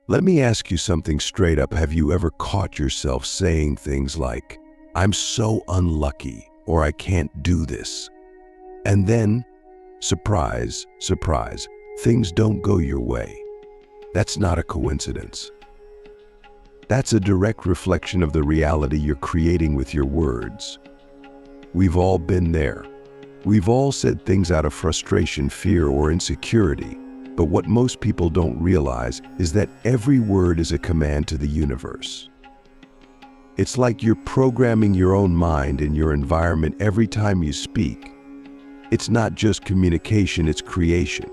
Let me ask you something straight up. Have you ever caught yourself saying things like, "I'm so unlucky," or "I can't do this"? And then, surprise, surprise, things don't go your way. That's not a coincidence. That's a direct reflection of the reality you're creating with your words. We've all been there. We've all said things out of frustration, fear, or insecurity. But what most people don't realize is that every word is a command to the universe. It's like you're programming your own mind and your environment every time you speak. It's not just communication, it's creation.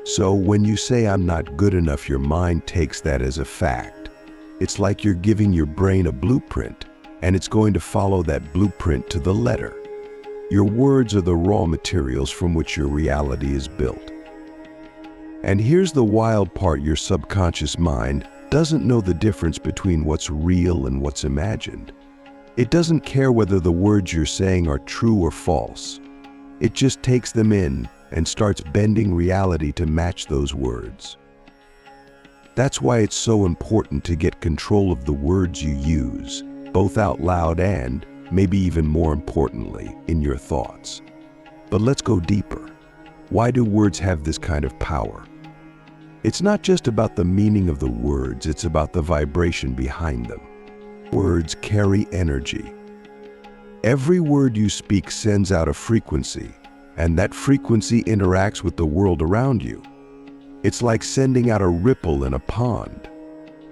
So when you say "I'm not good enough," your mind takes that as a fact. It's like you're giving your brain a blueprint, and it's going to follow that blueprint to the letter. Your words are the raw materials from which your reality is built. And here's the wild part: your subconscious mind doesn't know the difference between what's real and what's imagined. It doesn't care whether the words you're saying are true or false. It just takes them in and starts bending reality to match those words. That's why it's so important to get control of the words you use, both out loud and, maybe even more importantly, in your thoughts. But let's go deeper. Why do words have this kind of power? It's not just about the meaning of the words, it's about the vibration behind them. Words carry energy. Every word you speak sends out a frequency, and that frequency interacts with the world around you. It's like sending out a ripple in a pond.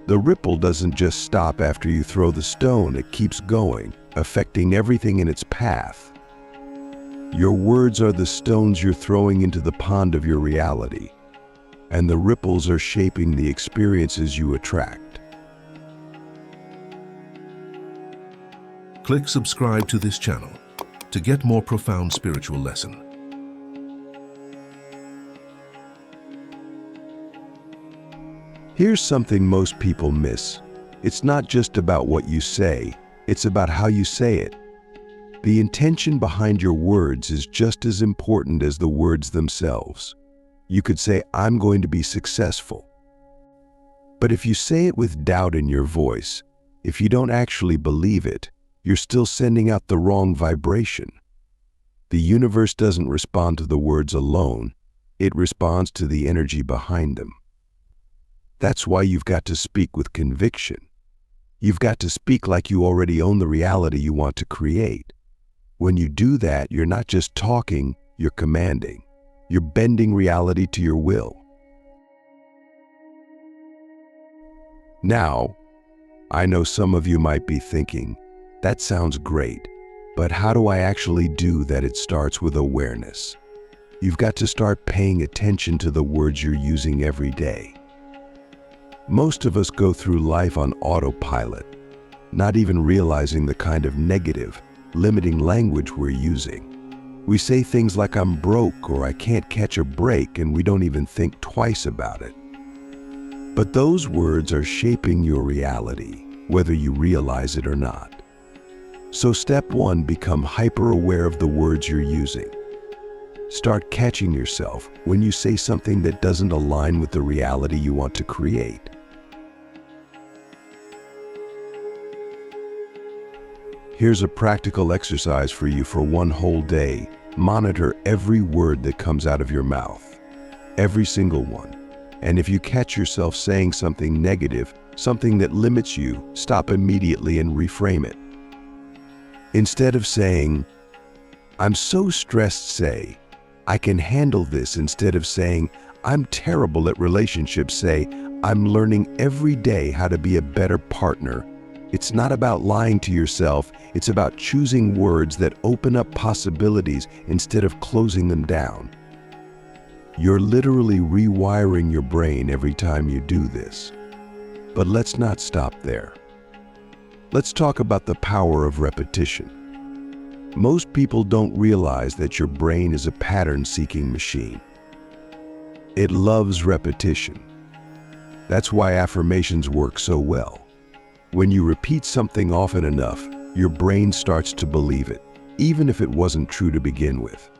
The ripple doesn't just stop after you throw the stone, it keeps going, affecting everything in its path. Your words are the stones you're throwing into the pond of your reality, and the ripples are shaping the experiences you attract. Click subscribe to this channel to get more profound spiritual lesson. Here's something most people miss. It's not just about what you say, it's about how you say it. The intention behind your words is just as important as the words themselves. You could say, "I'm going to be successful." But if you say it with doubt in your voice, if you don't actually believe it, you're still sending out the wrong vibration. The universe doesn't respond to the words alone, it responds to the energy behind them. That's why you've got to speak with conviction. You've got to speak like you already own the reality you want to create. When you do that, you're not just talking, you're commanding. You're bending reality to your will. Now, I know some of you might be thinking, that sounds great, but how do I actually do that? It starts with awareness. You've got to start paying attention to the words you're using every day. Most of us go through life on autopilot, not even realizing the kind of negative, limiting language we're using. We say things like "I'm broke" or "I can't catch a break," and we don't even think twice about it. But those words are shaping your reality, whether you realize it or not. So step one, become hyper-aware of the words you're using. Start catching yourself when you say something that doesn't align with the reality you want to create. Here's a practical exercise for you for one whole day. Monitor every word that comes out of your mouth, every single one. And if you catch yourself saying something negative, something that limits you, stop immediately and reframe it. Instead of saying, "I'm so stressed," say, "I can handle this." Instead of saying, "I'm terrible at relationships," say, "I'm learning every day how to be a better partner." It's not about lying to yourself, it's about choosing words that open up possibilities instead of closing them down. You're literally rewiring your brain every time you do this. But let's not stop there. Let's talk about the power of repetition. Most people don't realize that your brain is a pattern-seeking machine. It loves repetition. That's why affirmations work so well. When you repeat something often enough, your brain starts to believe it, even if it wasn't true to begin with.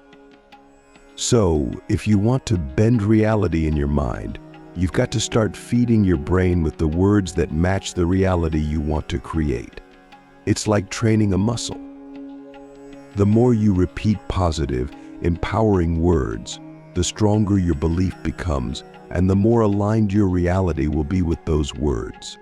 So, if you want to bend reality in your mind, You've got to start feeding your brain with the words that match the reality you want to create. It's like training a muscle. The more you repeat positive, empowering words, the stronger your belief becomes, and the more aligned your reality will be with those words.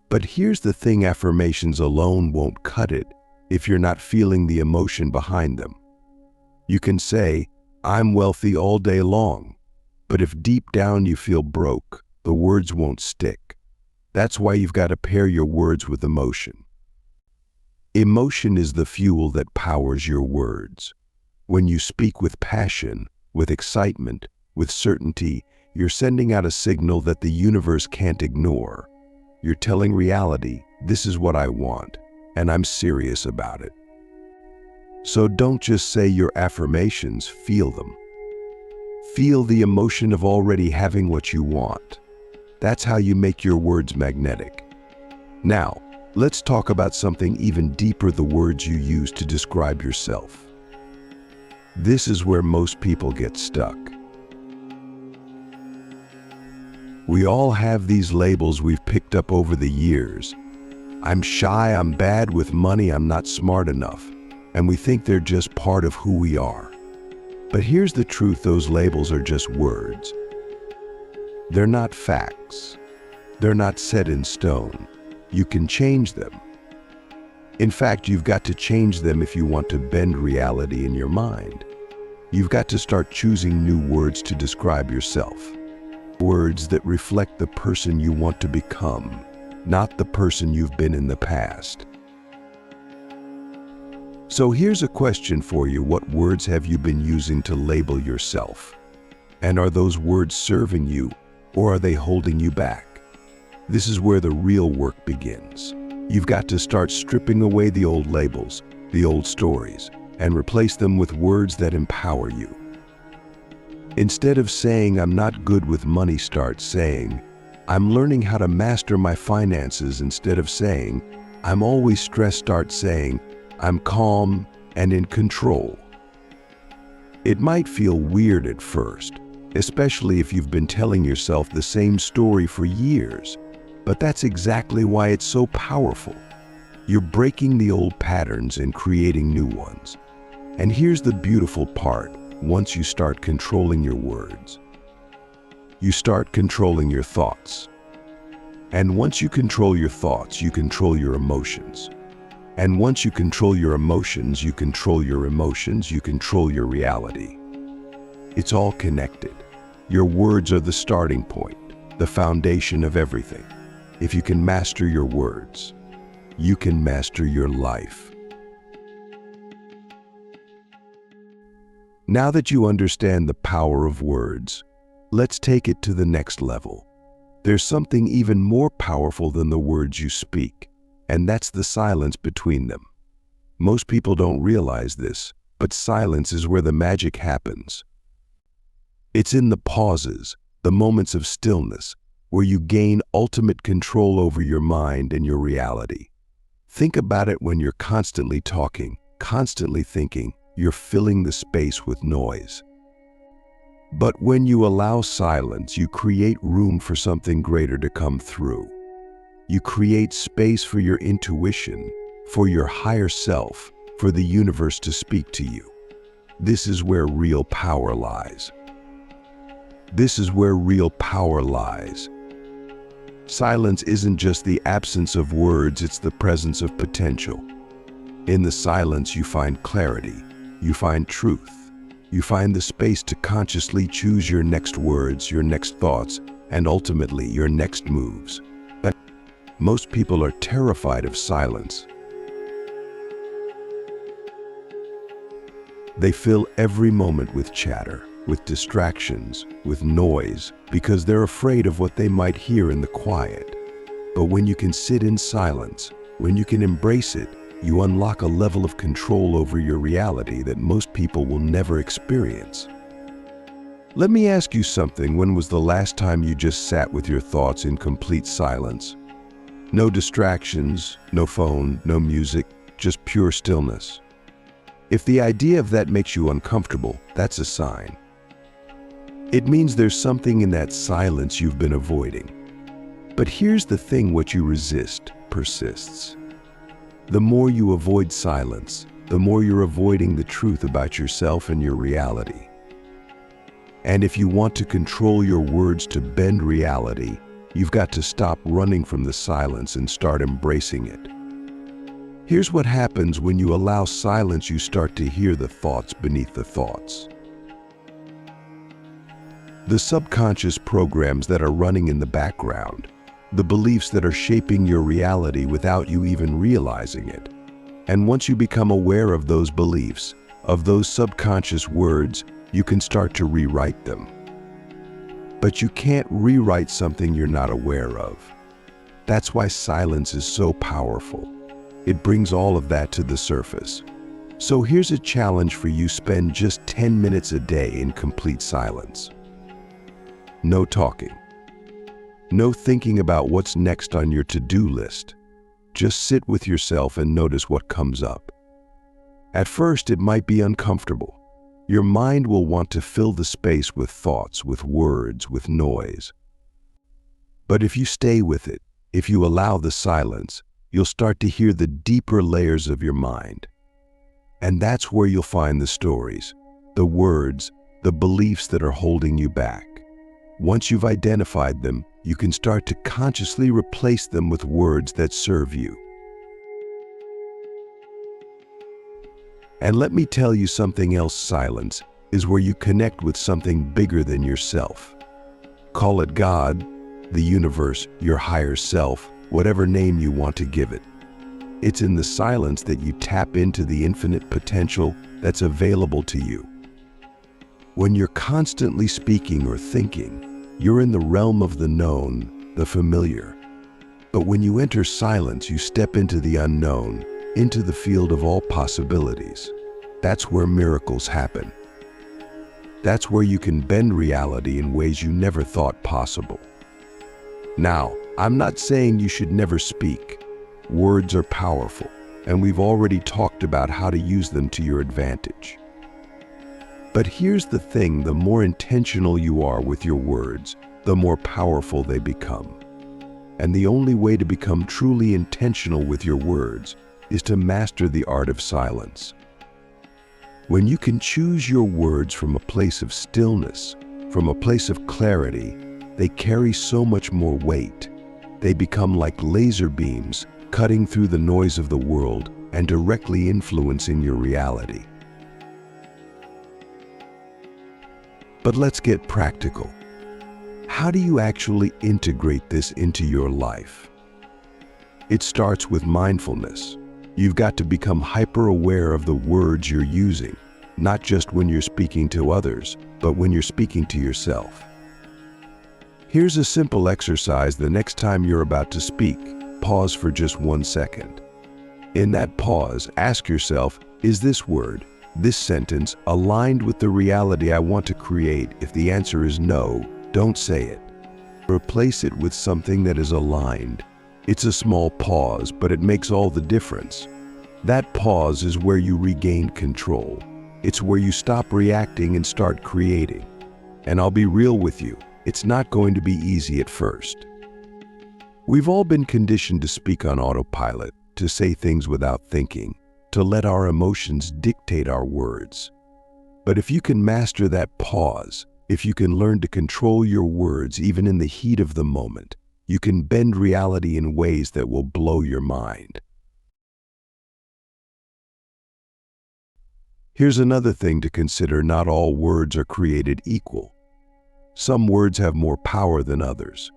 But here's the thing, affirmations alone won't cut it if you're not feeling the emotion behind them. You can say, "I'm wealthy" all day long, but if deep down you feel broke, the words won't stick. That's why you've got to pair your words with emotion. Emotion is the fuel that powers your words. When you speak with passion, with excitement, with certainty, you're sending out a signal that the universe can't ignore. You're telling reality, "This is what I want, and I'm serious about it." So don't just say your affirmations, feel them. Feel the emotion of already having what you want. That's how you make your words magnetic. Now, let's talk about something even deeper: the words you use to describe yourself. This is where most people get stuck. We all have these labels we've picked up over the years. I'm shy, I'm bad with money, I'm not smart enough. And we think they're just part of who we are. But here's the truth: those labels are just words. They're not facts. They're not set in stone. You can change them. In fact, you've got to change them if you want to bend reality in your mind. You've got to start choosing new words to describe yourself. Words that reflect the person you want to become, not the person you've been in the past. So here's a question for you: what words have you been using to label yourself? And are those words serving you, or are they holding you back? This is where the real work begins. You've got to start stripping away the old labels, the old stories, and replace them with words that empower you. Instead of saying, "I'm not good with money," start saying, "I'm learning how to master my finances." Instead of saying, "I'm always stressed," start saying, "I'm calm and in control." It might feel weird at first, especially if you've been telling yourself the same story for years, but that's exactly why it's so powerful. You're breaking the old patterns and creating new ones. And here's the beautiful part: once you start controlling your words, you start controlling your thoughts. And once you control your thoughts, you control your emotions. And once you control your emotions, you control your emotions, you control your reality. It's all connected. Your words are the starting point, the foundation of everything. If you can master your words, you can master your life. Now that you understand the power of words, let's take it to the next level. There's something even more powerful than the words you speak, and that's the silence between them. Most people don't realize this, but silence is where the magic happens. It's in the pauses, the moments of stillness, where you gain ultimate control over your mind and your reality. Think about it: when you're constantly talking, constantly thinking, you're filling the space with noise. But when you allow silence, you create room for something greater to come through. You create space for your intuition, for your higher self, for the universe to speak to you. This is where real power lies. This is where real power lies. Silence isn't just the absence of words, it's the presence of potential. In the silence, you find clarity, you find truth, you find the space to consciously choose your next words, your next thoughts, and ultimately your next moves. But most people are terrified of silence. They fill every moment with chatter, with distractions, with noise, because they're afraid of what they might hear in the quiet. But when you can sit in silence, when you can embrace it, you unlock a level of control over your reality that most people will never experience. Let me ask you something. When was the last time you just sat with your thoughts in complete silence? No distractions, no phone, no music, just pure stillness. If the idea of that makes you uncomfortable, that's a sign. It means there's something in that silence you've been avoiding. But here's the thing: what you resist persists. The more you avoid silence, the more you're avoiding the truth about yourself and your reality. And if you want to control your words to bend reality, you've got to stop running from the silence and start embracing it. Here's what happens when you allow silence: you start to hear the thoughts beneath the thoughts. The subconscious programs that are running in the background, the beliefs that are shaping your reality without you even realizing it. And once you become aware of those beliefs, of those subconscious words, you can start to rewrite them. But you can't rewrite something you're not aware of. That's why silence is so powerful. It brings all of that to the surface. So here's a challenge for you: spend just 10 minutes a day in complete silence. No talking. No thinking about what's next on your to-do list. Just sit with yourself and notice what comes up. At first, it might be uncomfortable. Your mind will want to fill the space with thoughts, with words, with noise. But if you stay with it, if you allow the silence, you'll start to hear the deeper layers of your mind. And that's where you'll find the stories, the words, the beliefs that are holding you back. Once you've identified them, you can start to consciously replace them with words that serve you. And let me tell you something else: silence is where you connect with something bigger than yourself. Call it God, the universe, your higher self, whatever name you want to give it. It's in the silence that you tap into the infinite potential that's available to you. When you're constantly speaking or thinking, you're in the realm of the known, the familiar. But when you enter silence, you step into the unknown, into the field of all possibilities. That's where miracles happen. That's where you can bend reality in ways you never thought possible. Now, I'm not saying you should never speak. Words are powerful, and we've already talked about how to use them to your advantage. But here's the thing: the more intentional you are with your words, the more powerful they become. And the only way to become truly intentional with your words is to master the art of silence. When you can choose your words from a place of stillness, from a place of clarity, they carry so much more weight. They become like laser beams, cutting through the noise of the world and directly influencing your reality. But let's get practical. How do you actually integrate this into your life? It starts with mindfulness. You've got to become hyper-aware of the words you're using, not just when you're speaking to others, but when you're speaking to yourself. Here's a simple exercise: the next time you're about to speak, pause for just 1 second. In that pause, ask yourself, is this word, this sentence, aligned with the reality I want to create? If the answer is no, don't say it. Replace it with something that is aligned. It's a small pause, but it makes all the difference. That pause is where you regain control. It's where you stop reacting and start creating. And I'll be real with you, it's not going to be easy at first. We've all been conditioned to speak on autopilot, to say things without thinking, to let our emotions dictate our words. But if you can master that pause, if you can learn to control your words even in the heat of the moment, you can bend reality in ways that will blow your mind. Here's another thing to consider: not all words are created equal. Some words have more power than others.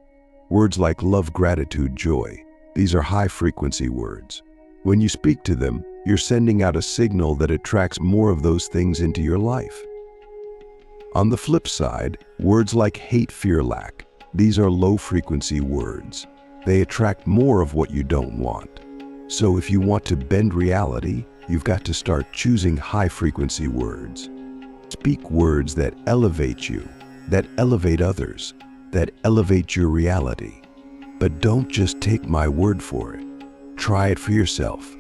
Words like love, gratitude, joy, these are high-frequency words. When you speak to them, you're sending out a signal that attracts more of those things into your life. On the flip side, words like hate, fear, lack, these are low-frequency words. They attract more of what you don't want. So if you want to bend reality, you've got to start choosing high-frequency words. Speak words that elevate you, that elevate others, that elevate your reality. But don't just take my word for it. Try it for yourself.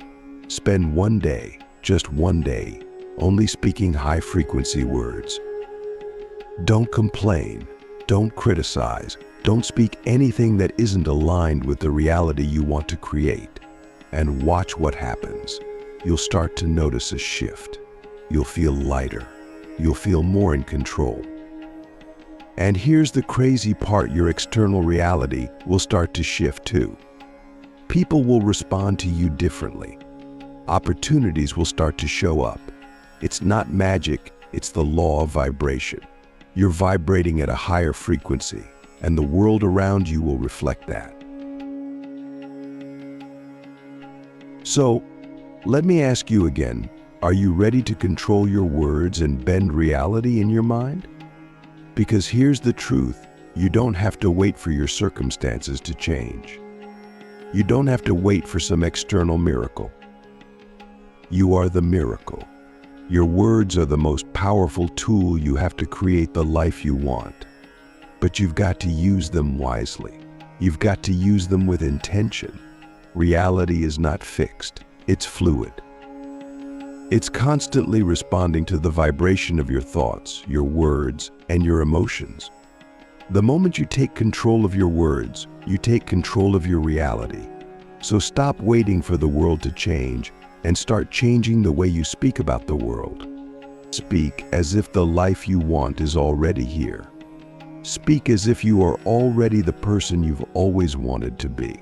Spend one day, just one day, only speaking high-frequency words. Don't complain, don't criticize, don't speak anything that isn't aligned with the reality you want to create. And watch what happens. You'll start to notice a shift. You'll feel lighter. You'll feel more in control. And here's the crazy part, your external reality will start to shift too. People will respond to you differently. Opportunities will start to show up. It's not magic, it's the law of vibration. You're vibrating at a higher frequency, and the world around you will reflect that. So, let me ask you again, are you ready to control your words and bend reality in your mind? Because here's the truth, you don't have to wait for your circumstances to change. You don't have to wait for some external miracle. You are the miracle. Your words are the most powerful tool you have to create the life you want. But you've got to use them wisely. You've got to use them with intention. Reality is not fixed, it's fluid. It's constantly responding to the vibration of your thoughts, your words, and your emotions. The moment you take control of your words, you take control of your reality. So stop waiting for the world to change and start changing the way you speak about the world. Speak as if the life you want is already here. Speak as if you are already the person you've always wanted to be.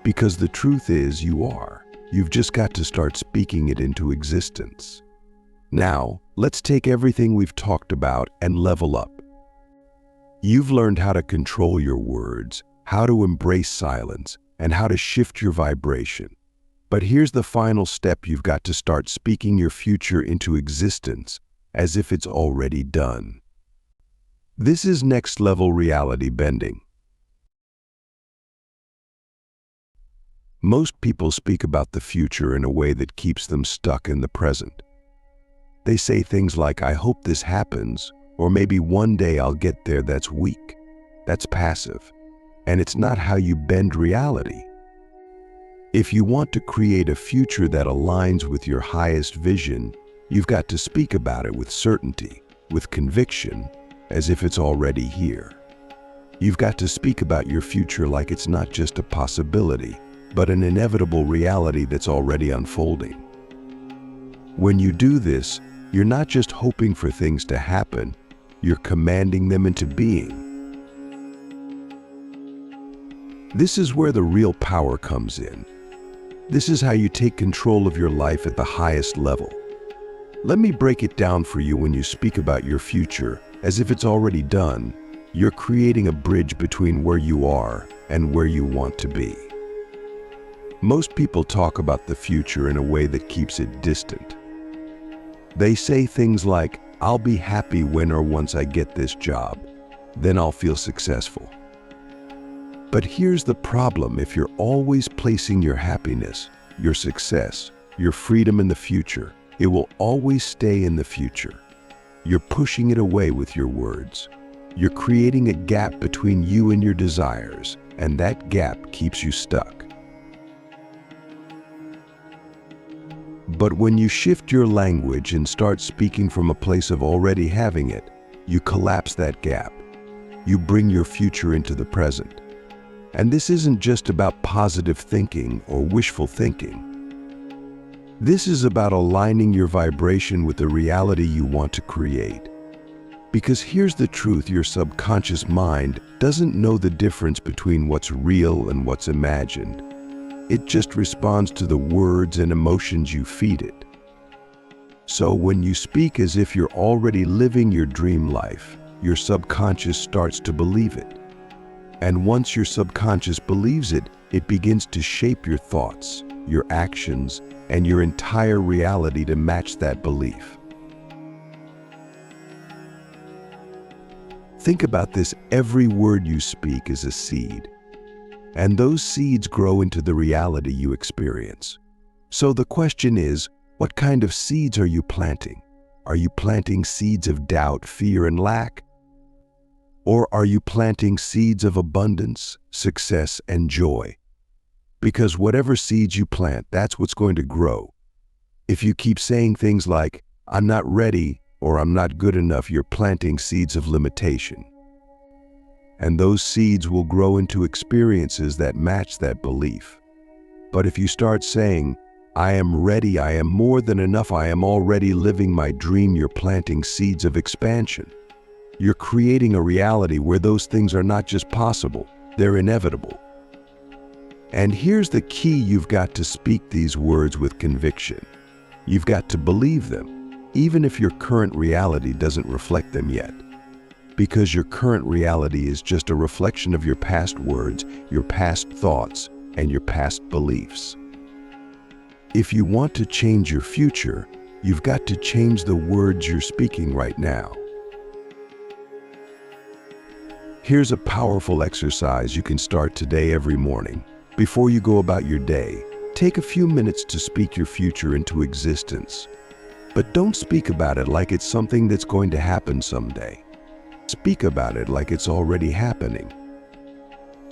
Because the truth is, you are. You've just got to start speaking it into existence. Now, let's take everything we've talked about and level up. You've learned how to control your words, how to embrace silence, and how to shift your vibration. But here's the final step, you've got to start speaking your future into existence as if it's already done. This is next level reality bending. Most people speak about the future in a way that keeps them stuck in the present. They say things like, I hope this happens, or maybe one day I'll get there. That's weak. That's passive. And it's not how you bend reality. If you want to create a future that aligns with your highest vision, you've got to speak about it with certainty, with conviction, as if it's already here. You've got to speak about your future like it's not just a possibility, but an inevitable reality that's already unfolding. When you do this, you're not just hoping for things to happen, you're commanding them into being. This is where the real power comes in. This is how you take control of your life at the highest level. Let me break it down for you. When you speak about your future as if it's already done, you're creating a bridge between where you are and where you want to be. Most people talk about the future in a way that keeps it distant. They say things like, I'll be happy when or once I get this job, then I'll feel successful. But here's the problem, if you're always placing your happiness, your success, your freedom in the future, it will always stay in the future. You're pushing it away with your words. You're creating a gap between you and your desires, and that gap keeps you stuck. But when you shift your language and start speaking from a place of already having it, you collapse that gap. You bring your future into the present. And this isn't just about positive thinking or wishful thinking. This is about aligning your vibration with the reality you want to create. Because here's the truth, your subconscious mind doesn't know the difference between what's real and what's imagined. It just responds to the words and emotions you feed it. So when you speak as if you're already living your dream life, your subconscious starts to believe it. And once your subconscious believes it, it begins to shape your thoughts, your actions, and your entire reality to match that belief. Think about this, every word you speak is a seed. And those seeds grow into the reality you experience. So the question is, what kind of seeds are you planting? Are you planting seeds of doubt, fear, and lack? Or are you planting seeds of abundance, success, and joy? Because whatever seeds you plant, that's what's going to grow. If you keep saying things like, I'm not ready, or I'm not good enough, you're planting seeds of limitation. And those seeds will grow into experiences that match that belief. But if you start saying, I am ready, I am more than enough, I am already living my dream, you're planting seeds of expansion. You're creating a reality where those things are not just possible, they're inevitable. And here's the key: you've got to speak these words with conviction. You've got to believe them, even if your current reality doesn't reflect them yet. Because your current reality is just a reflection of your past words, your past thoughts, and your past beliefs. If you want to change your future, you've got to change the words you're speaking right now. Here's a powerful exercise you can start today every morning. Before you go about your day, take a few minutes to speak your future into existence. But don't speak about it like it's something that's going to happen someday. Speak about it like it's already happening.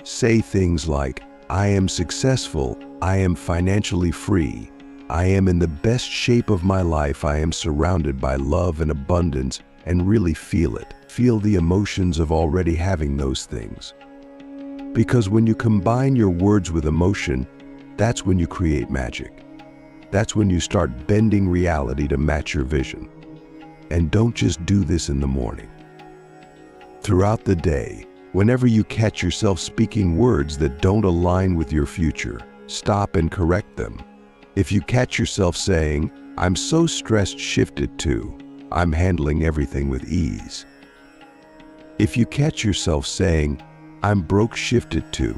Say things like, I am successful, I am financially free, I am in the best shape of my life, I am surrounded by love and abundance, and really feel it. Feel the emotions of already having those things. Because when you combine your words with emotion, that's when you create magic. That's when you start bending reality to match your vision. And don't just do this in the morning. Throughout the day, whenever you catch yourself speaking words that don't align with your future, stop and correct them. If you catch yourself saying, I'm so stressed, shift it to, I'm handling everything with ease. If you catch yourself saying, I'm broke, shift it to,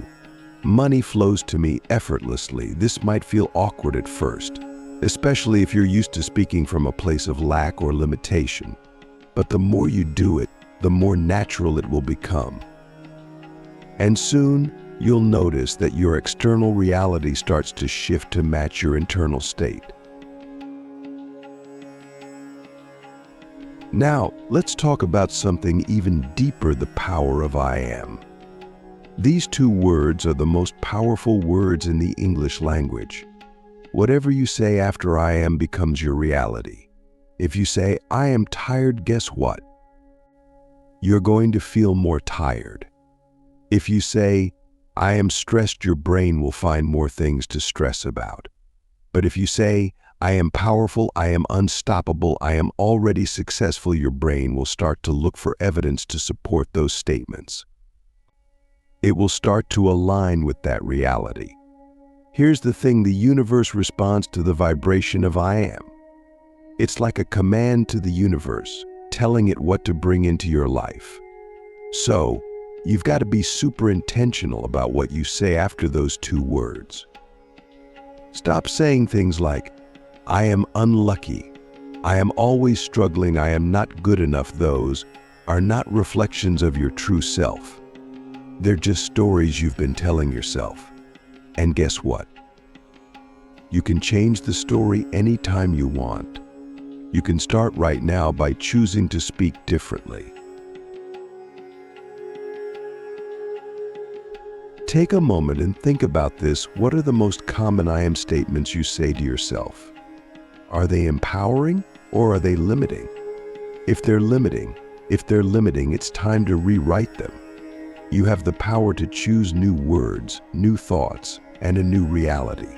money flows to me effortlessly. This might feel awkward at first, especially if you're used to speaking from a place of lack or limitation. But the more you do it, the more natural it will become. And soon, you'll notice that your external reality starts to shift to match your internal state. Now, let's talk about something even deeper: the power of I am. These two words are the most powerful words in the English language. Whatever you say after I am becomes your reality. If you say, I am tired, guess what? You're going to feel more tired. If you say, I am stressed, your brain will find more things to stress about. But if you say, I am powerful, I am unstoppable, I am already successful, your brain will start to look for evidence to support those statements. It will start to align with that reality. Here's the thing: the universe responds to the vibration of I am. It's like a command to the universe, telling it what to bring into your life. So, you've got to be super intentional about what you say after those two words. Stop saying things like, I am unlucky, I am always struggling, I am not good enough. Those are not reflections of your true self. They're just stories you've been telling yourself. And guess what? You can change the story anytime you want. You can start right now by choosing to speak differently. Take a moment and think about this. What are the most common I am statements you say to yourself? Are they empowering or are they limiting? If they're limiting, it's time to rewrite them. You have the power to choose new words, new thoughts, and a new reality.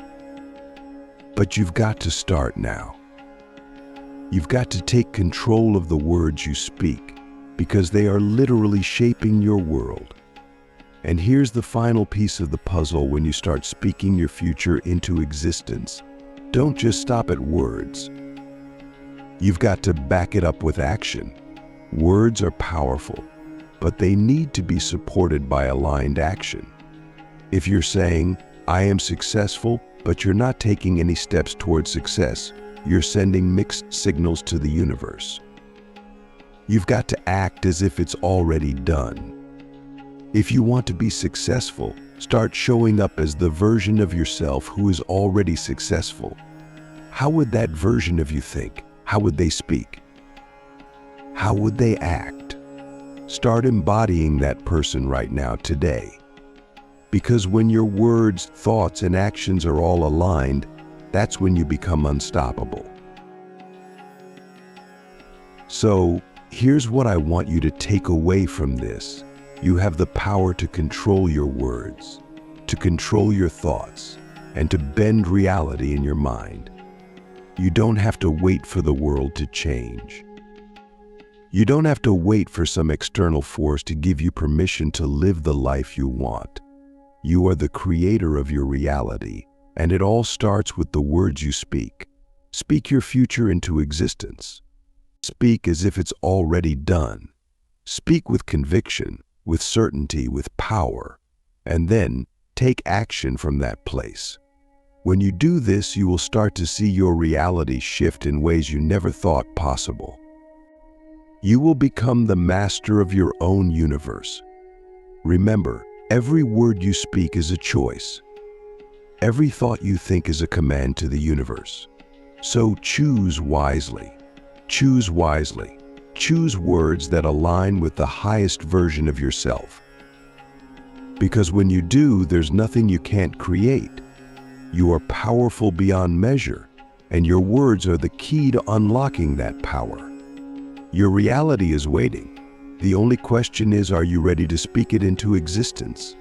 But you've got to start now. You've got to take control of the words you speak, because they are literally shaping your world. And here's the final piece of the puzzle: when you start speaking your future into existence, don't just stop at words. You've got to back it up with action. Words are powerful, but they need to be supported by aligned action. If you're saying, I am successful, but you're not taking any steps towards success, you're sending mixed signals to the universe. You've got to act as if it's already done. If you want to be successful, start showing up as the version of yourself who is already successful. How would that version of you think? How would they speak? How would they act? Start embodying that person right now, today. Because when your words, thoughts, and actions are all aligned, that's when you become unstoppable. So, here's what I want you to take away from this. You have the power to control your words, to control your thoughts, and to bend reality in your mind. You don't have to wait for the world to change. You don't have to wait for some external force to give you permission to live the life you want. You are the creator of your reality, and it all starts with the words you speak. Speak your future into existence. Speak as if it's already done. Speak with conviction, with certainty, with power, and then take action from that place. When you do this, you will start to see your reality shift in ways you never thought possible. You will become the master of your own universe. Remember, every word you speak is a choice. Every thought you think is a command to the universe. So choose wisely. Choose wisely. Choose words that align with the highest version of yourself. Because when you do, there's nothing you can't create. You are powerful beyond measure, and your words are the key to unlocking that power. Your reality is waiting. The only question is, are you ready to speak it into existence?